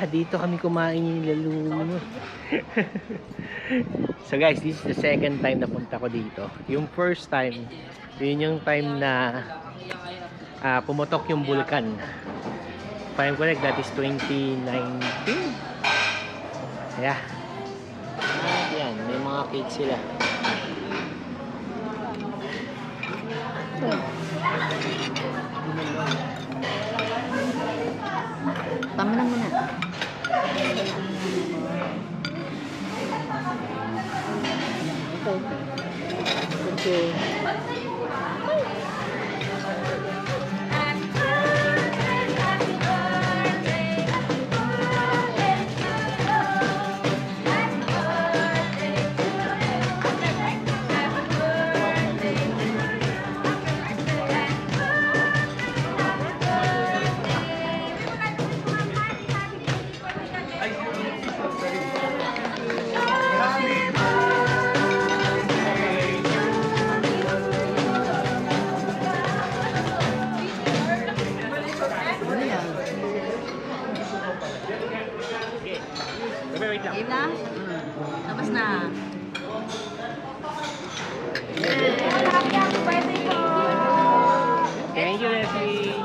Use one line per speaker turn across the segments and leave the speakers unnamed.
Dito kami kumain lalo. So guys, this is the second time na punta ko dito. Yung first time, yun yung time na pumutok yung bulkan. If I'm correct, that is 2019. Yeah. Yan, may mga cake sila.
Pamanang mo na.
Okay.
Game na? Tapos na.
Thank you, Leslie.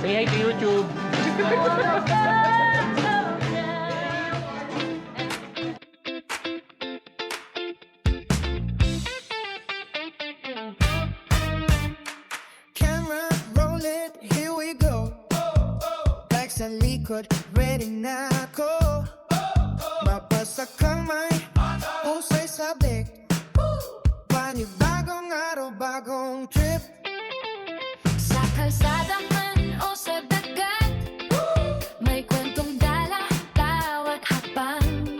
Say hi to YouTube.
Sa likod, ready na ako. Mapasa kamay, usay sabik. Panibagong araw, bagong trip.
Sa kalsada man o sa dagat, may kwentong dala bawat hakbang.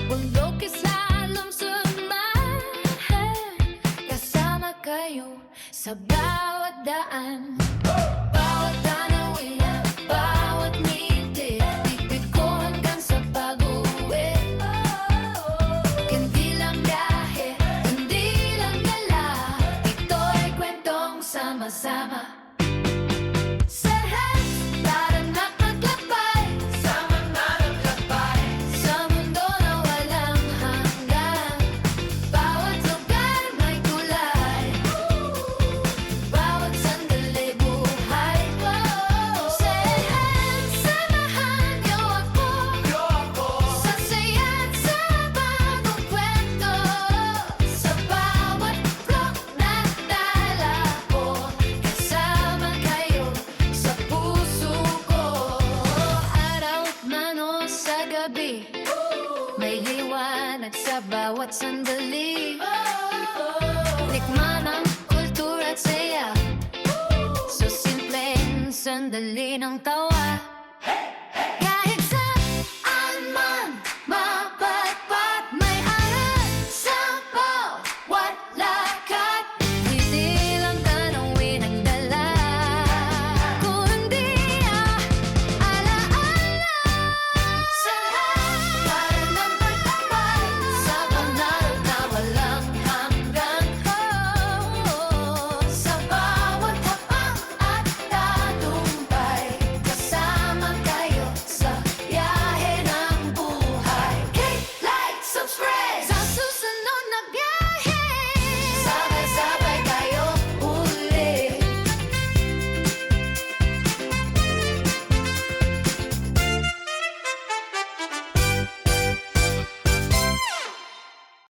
Bundok islalom sumahan, kasama kayo sa bawat daan. Bawat tanawin, bawat ngiti, bibig ko hanggang sa pag-uwi. Hindi lang biyahe, hindi lang gala, ito'y kwentong sama-sama. SerHenz, para nakaglakbay, sama na naglakbay, sa mundo na walang hanggan. Bawat lugar may kulay, bawat sandali buhay. SerHenz, samahan niyo ako, sa saya at sa bagong kwento. Sa bawat vlog na dala ko, kasama kayo sa puso ko. Araw man o sa gabi, may liwanag sa bawat sandali. Tikman ang kultura at saya, so simpleng sandali ng tawa.